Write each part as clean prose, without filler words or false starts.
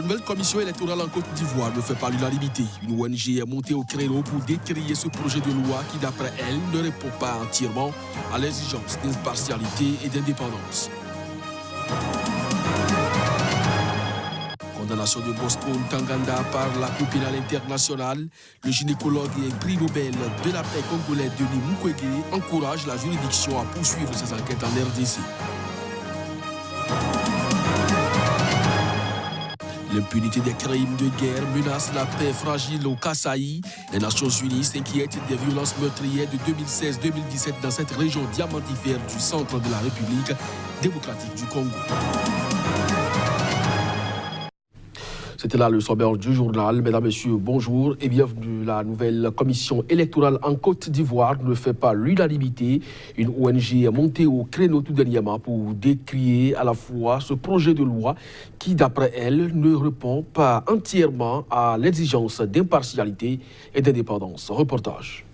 nouvelle commission électorale en Côte d'Ivoire ne fait pas l'unanimité. Une ONG est montée au créneau pour décrier ce projet de loi qui, d'après elle, ne répond pas entièrement à l'exigence d'impartialité et d'indépendance. Condamnation de Bosco Ntaganda par la Cour pénale internationale, le gynécologue et prix Nobel de la paix congolais Denis Mukwege encourage la juridiction à poursuivre ses enquêtes en RDC. L'impunité des crimes de guerre menace la paix fragile au Kasaï. Les Nations Unies s'inquiètent des violences meurtrières de 2016-2017 dans cette région diamantifère du centre de la République démocratique du Congo. C'était là le sommaire du journal. Mesdames, Messieurs, bonjour et bienvenue. La nouvelle commission électorale en Côte d'Ivoire ne fait pas l'unanimité. Une ONG est montée au créneau tout dernièrement pour décrier à la fois ce projet de loi qui, d'après elle, ne répond pas entièrement à l'exigence d'impartialité et d'indépendance. Reportage.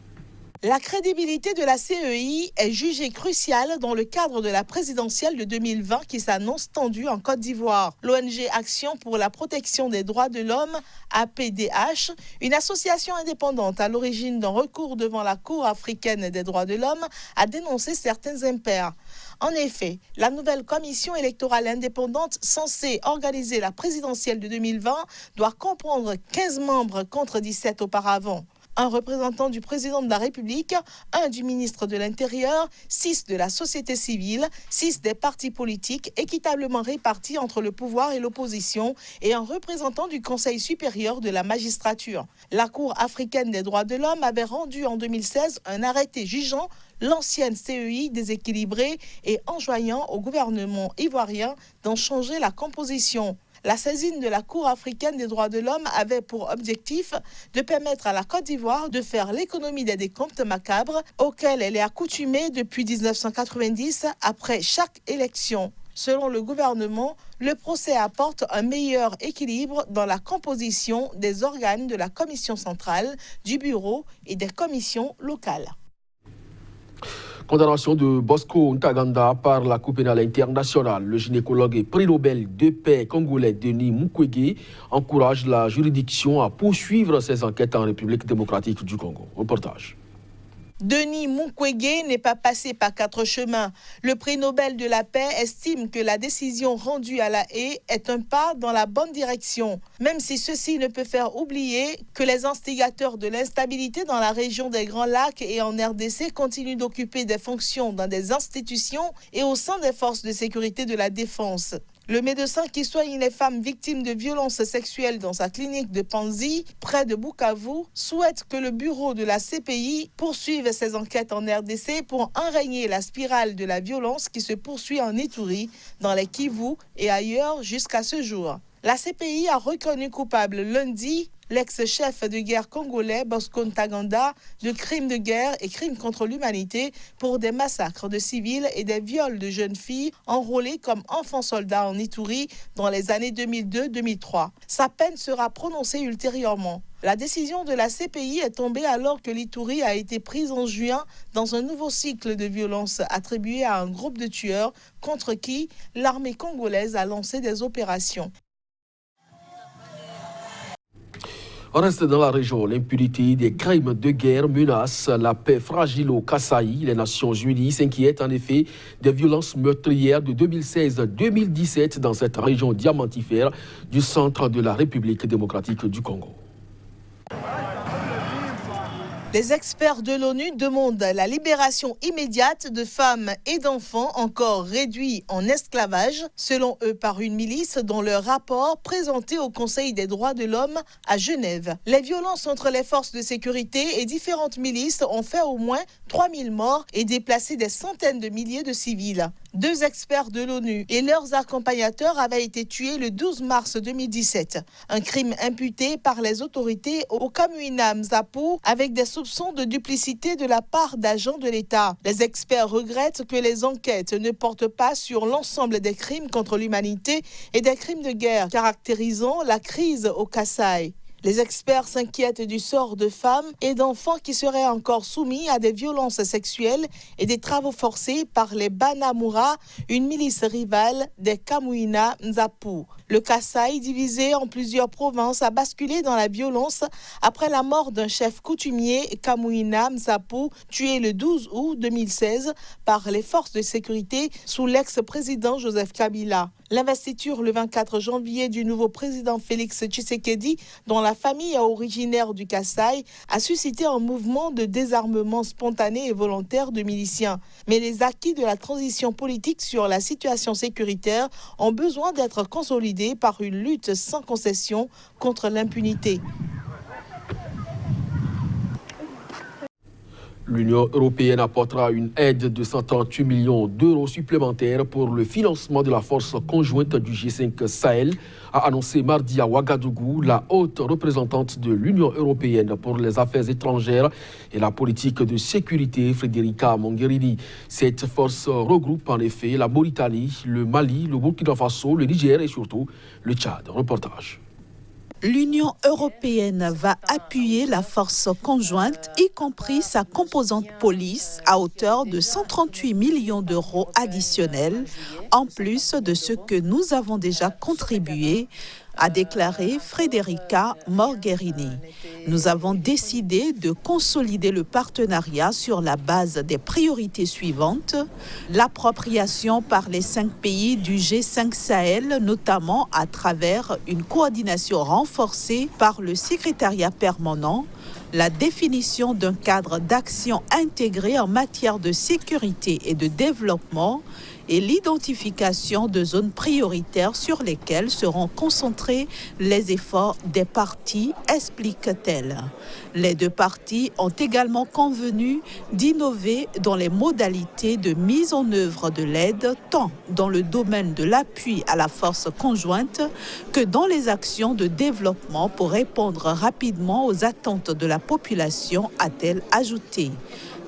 La crédibilité de la CEI est jugée cruciale dans le cadre de la présidentielle de 2020 qui s'annonce tendue en Côte d'Ivoire. L'ONG Action pour la protection des droits de l'homme, APDH, une association indépendante à l'origine d'un recours devant la Cour africaine des droits de l'homme, a dénoncé certains impairs. En effet, la nouvelle commission électorale indépendante censée organiser la présidentielle de 2020 doit comprendre 15 membres contre 17 auparavant. Un représentant du président de la République, un du ministre de l'Intérieur, 6 de la société civile, 6 des partis politiques équitablement répartis entre le pouvoir et l'opposition et un représentant du Conseil supérieur de la magistrature. La Cour africaine des droits de l'homme avait rendu en 2016 un arrêté jugeant l'ancienne CEI déséquilibrée et enjoignant au gouvernement ivoirien d'en changer la composition. La saisine de la Cour africaine des droits de l'homme avait pour objectif de permettre à la Côte d'Ivoire de faire l'économie des décomptes macabres auxquels elle est accoutumée depuis 1990 après chaque élection. Selon le gouvernement, le procès apporte un meilleur équilibre dans la composition des organes de la commission centrale, du bureau et des commissions locales. Condamnation de Bosco Ntaganda par la Cour pénale internationale. Le gynécologue et prix Nobel de paix congolais Denis Mukwege encourage la juridiction à poursuivre ses enquêtes en République démocratique du Congo. Reportage. Denis Mukwege n'est pas passé par 4 chemins. Le prix Nobel de la paix estime que la décision rendue à La Haye est un pas dans la bonne direction, même si ceci ne peut faire oublier que les instigateurs de l'instabilité dans la région des Grands Lacs et en RDC continuent d'occuper des fonctions dans des institutions et au sein des forces de sécurité de la défense. Le médecin qui soigne les femmes victimes de violences sexuelles dans sa clinique de Panzi, près de Bukavu, souhaite que le bureau de la CPI poursuive ses enquêtes en RDC pour enrayer la spirale de la violence qui se poursuit en Ituri, dans les Kivu et ailleurs jusqu'à ce jour. La CPI a reconnu coupable lundi l'ex-chef de guerre congolais Bosco Ntaganda de crimes de guerre et crimes contre l'humanité pour des massacres de civils et des viols de jeunes filles enrôlées comme enfants soldats en Ituri dans les années 2002-2003. Sa peine sera prononcée ultérieurement. La décision de la CPI est tombée alors que l'Ituri a été prise en juin dans un nouveau cycle de violence attribué à un groupe de tueurs contre qui l'armée congolaise a lancé des opérations. On reste dans la région. L'impunité des crimes de guerre menace la paix fragile au Kasaï. Les Nations Unies s'inquiètent en effet des violences meurtrières de 2016-2017 dans cette région diamantifère du centre de la République démocratique du Congo. Les experts de l'ONU demandent la libération immédiate de femmes et d'enfants encore réduits en esclavage, selon eux par une milice dans leur rapport présenté au Conseil des droits de l'homme à Genève. Les violences entre les forces de sécurité et différentes milices ont fait au moins 3000 morts et déplacé des centaines de milliers de civils. 2 experts de l'ONU et leurs accompagnateurs avaient été tués le 12 mars 2017. Un crime imputé par les autorités au Kamwina Nsapu avec des soupçons de duplicité de la part d'agents de l'État. Les experts regrettent que les enquêtes ne portent pas sur l'ensemble des crimes contre l'humanité et des crimes de guerre caractérisant la crise au Kasaï. Les experts s'inquiètent du sort de femmes et d'enfants qui seraient encore soumis à des violences sexuelles et des travaux forcés par les Banamura, une milice rivale des Kamuina Nzapu. Le Kasaï, divisé en plusieurs provinces, a basculé dans la violence après la mort d'un chef coutumier Kamuina Nzapu, tué le 12 août 2016 par les forces de sécurité sous l'ex-président Joseph Kabila. L'investiture le 24 janvier du nouveau président Félix Tshisekedi, dont la famille est originaire du Kasaï, a suscité un mouvement de désarmement spontané et volontaire de miliciens. Mais les acquis de la transition politique sur la situation sécuritaire ont besoin d'être consolidés par une lutte sans concession contre l'impunité. L'Union européenne apportera une aide de 138 millions d'euros supplémentaires pour le financement de la force conjointe du G5 Sahel, a annoncé mardi à Ouagadougou la haute représentante de l'Union européenne pour les affaires étrangères et la politique de sécurité, Federica Mogherini. Cette force regroupe en effet la Mauritanie, le Mali, le Burkina Faso, le Niger et surtout le Tchad. Reportage. L'Union européenne va appuyer la force conjointe, y compris sa composante police, à hauteur de 138 millions d'euros additionnels, en plus de ce que nous avons déjà contribué, a déclaré Federica Mogherini. Nous avons décidé de consolider le partenariat sur la base des priorités suivantes: l'appropriation par les 5 pays du G5 Sahel, notamment à travers une coordination renforcée par le secrétariat permanent, la définition d'un cadre d'action intégré en matière de sécurité et de développement, et l'identification de zones prioritaires sur lesquelles seront concentrés les efforts des parties, explique-t-elle. Les 2 parties ont également convenu d'innover dans les modalités de mise en œuvre de l'aide, tant dans le domaine de l'appui à la force conjointe que dans les actions de développement pour répondre rapidement aux attentes de la population, a-t-elle ajouté.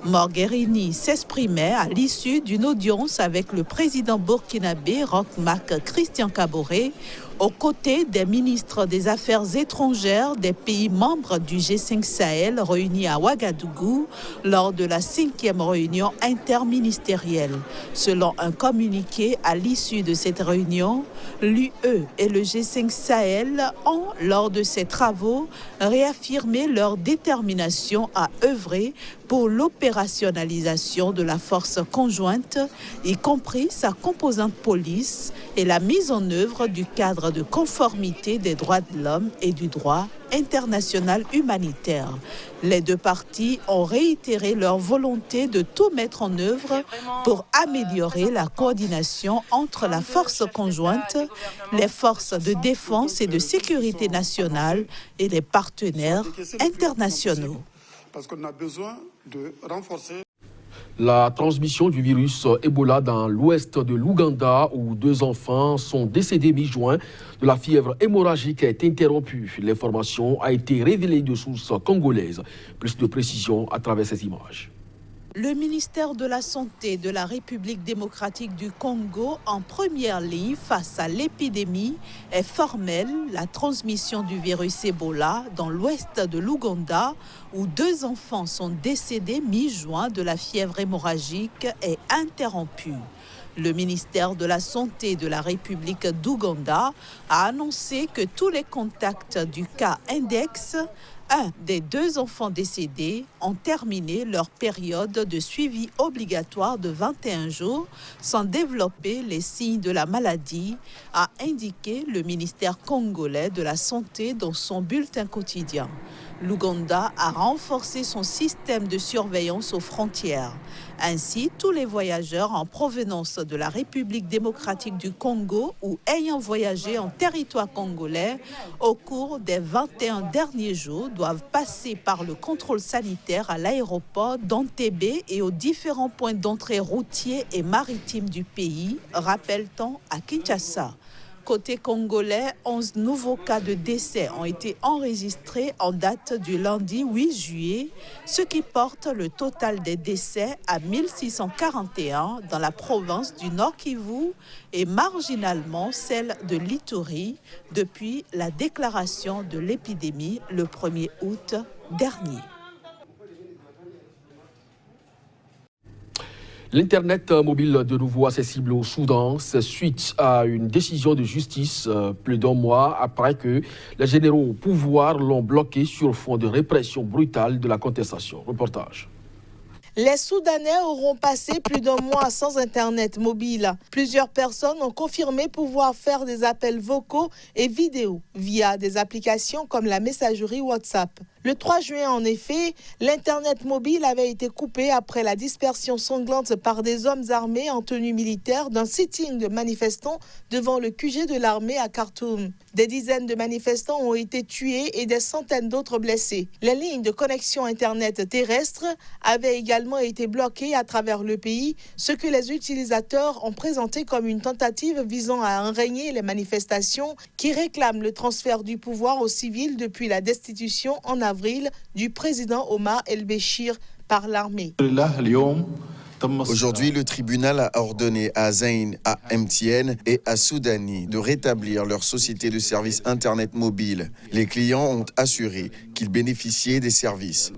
Mogherini s'exprimait à l'issue d'une audience avec le président burkinabé Roch Marc Christian Kaboré, aux côtés des ministres des Affaires étrangères des pays membres du G5 Sahel réunis à Ouagadougou lors de la 5e réunion interministérielle. Selon un communiqué à l'issue de cette réunion, l'UE et le G5 Sahel ont, lors de ces travaux, réaffirmé leur détermination à œuvrer pour l'opérationnalisation de la force conjointe, y compris sa composante police, et la mise en œuvre du cadre de conformité des droits de l'homme et du droit international humanitaire. Les 2 parties ont réitéré leur volonté de tout mettre en œuvre pour améliorer la coordination entre la force conjointe, les forces de défense et de sécurité nationale et les partenaires internationaux. Parce qu'on a besoin de renforcer. La transmission du virus Ebola dans l'ouest de l'Ouganda, où 2 enfants sont décédés mi-juin de la fièvre hémorragique, est interrompue. L'information a été révélée de sources congolaises. Plus de précision à travers ces images. Le ministère de la Santé de la République démocratique du Congo, en première ligne face à l'épidémie, est formel. La transmission du virus Ebola dans l'ouest de l'Ouganda, où 2 enfants sont décédés mi-juin de la fièvre hémorragique, est interrompue. Le ministère de la Santé de la République d'Ouganda a annoncé que tous les contacts du cas index, un des 2 enfants décédés, ont terminé leur période de suivi obligatoire de 21 jours sans développer les signes de la maladie, a indiqué le ministère congolais de la Santé dans son bulletin quotidien. L'Ouganda a renforcé son système de surveillance aux frontières. Ainsi, tous les voyageurs en provenance de la République démocratique du Congo ou ayant voyagé en territoire congolais au cours des 21 derniers jours doivent passer par le contrôle sanitaire à l'aéroport d'Entebbe et aux différents points d'entrée routiers et maritimes du pays, rappelle-t-on à Kinshasa. Côté congolais, 11 nouveaux cas de décès ont été enregistrés en date du lundi 8 juillet, ce qui porte le total des décès à 1641 dans la province du Nord Kivu et marginalement celle de l'Ituri depuis la déclaration de l'épidémie le 1er août dernier. L'Internet mobile de nouveau accessible au Soudan, c'est suite à une décision de justice plus d'un mois après que les généraux au pouvoir l'ont bloqué sur fond de répression brutale de la contestation. Reportage. Les Soudanais auront passé plus d'un mois sans Internet mobile. Plusieurs personnes ont confirmé pouvoir faire des appels vocaux et vidéos via des applications comme la messagerie WhatsApp. Le 3 juin, en effet, l'Internet mobile avait été coupé après la dispersion sanglante par des hommes armés en tenue militaire d'un sitting de manifestants devant le QG de l'armée à Khartoum. Des dizaines de manifestants ont été tués et des centaines d'autres blessés. Les lignes de connexion Internet terrestre avaient également été bloquées à travers le pays, ce que les utilisateurs ont présenté comme une tentative visant à enrayer les manifestations qui réclament le transfert du pouvoir aux civils depuis la destitution en avril du président Omar el-Béchir par l'armée. Aujourd'hui, le tribunal a ordonné à Zain, à MTN et à Soudani de rétablir leur société de services Internet mobile. Les clients ont assuré qu'ils bénéficiaient des services.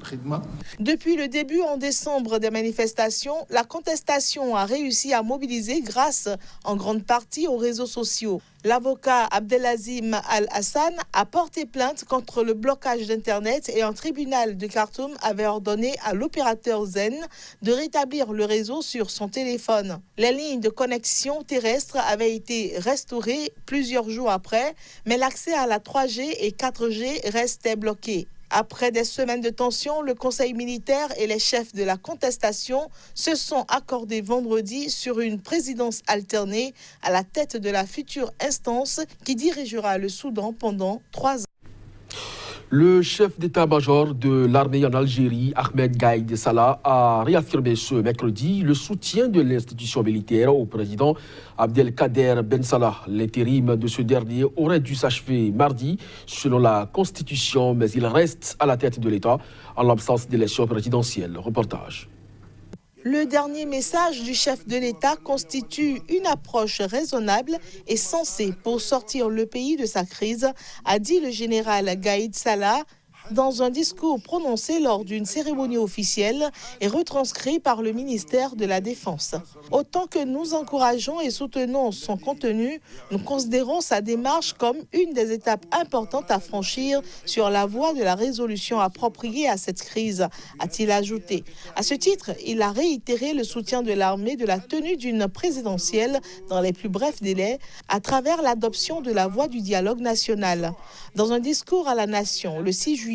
Depuis le début en décembre des manifestations, la contestation a réussi à mobiliser grâce en grande partie aux réseaux sociaux. L'avocat Abdelazim Al-Hassan a porté plainte contre le blocage d'Internet et un tribunal de Khartoum avait ordonné à l'opérateur Zen de rétablir le réseau sur son téléphone. Les lignes de connexion terrestre avaient été restaurées plusieurs jours après, mais l'accès à la 3G et 4G restait bloqué. Après des semaines de tension, le Conseil militaire et les chefs de la contestation se sont accordés vendredi sur une présidence alternée à la tête de la future instance qui dirigera le Soudan pendant 3 ans. Le chef d'état-major de l'armée en Algérie, Ahmed Gaïd Salah, a réaffirmé ce mercredi le soutien de l'institution militaire au président Abdelkader Ben Salah. L'intérim de ce dernier aurait dû s'achever mardi selon la Constitution, mais il reste à la tête de l'État en l'absence d'élection présidentielle. Reportage. Le dernier message du chef de l'État constitue une approche raisonnable et sensée pour sortir le pays de sa crise, a dit le général Gaïd Salah dans un discours prononcé lors d'une cérémonie officielle et retranscrit par le ministère de la Défense. Autant que nous encourageons et soutenons son contenu, nous considérons sa démarche comme une des étapes importantes à franchir sur la voie de la résolution appropriée à cette crise, a-t-il ajouté. À ce titre, il a réitéré le soutien de l'armée de la tenue d'une présidentielle dans les plus brefs délais à travers l'adoption de la voie du dialogue national. Dans un discours à la nation le 6 juillet,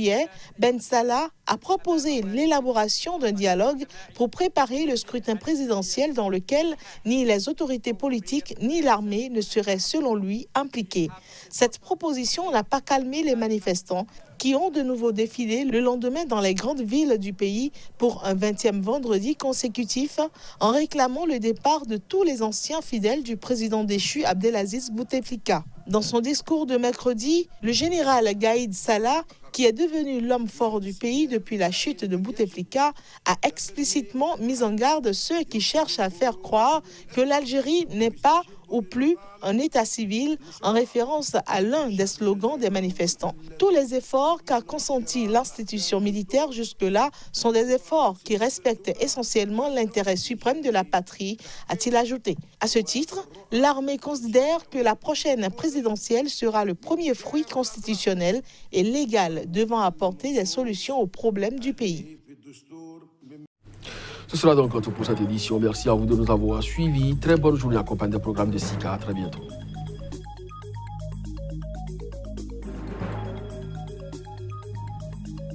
Ben Salah a proposé l'élaboration d'un dialogue pour préparer le scrutin présidentiel dans lequel ni les autorités politiques ni l'armée ne seraient, selon lui, impliquées. Cette proposition n'a pas calmé les manifestants qui ont de nouveau défilé le lendemain dans les grandes villes du pays pour un 20e vendredi consécutif en réclamant le départ de tous les anciens fidèles du président déchu Abdelaziz Bouteflika. Dans son discours de mercredi, le général Gaïd Salah, qui est devenu l'homme fort du pays depuis la chute de Bouteflika, a explicitement mis en garde ceux qui cherchent à faire croire que l'Algérie n'est pas ou plus un état civil, en référence à l'un des slogans des manifestants. Tous les efforts qu'a consentis l'institution militaire jusque-là sont des efforts qui respectent essentiellement l'intérêt suprême de la patrie, a-t-il ajouté. À ce titre, l'armée considère que la prochaine présidentielle sera le premier fruit constitutionnel et légal devant apporter des solutions aux problèmes du pays. Ce sera donc tout pour cette édition. Merci à vous de nous avoir suivis. Très bonne journée accompagnée des programmes de SICA. À très bientôt.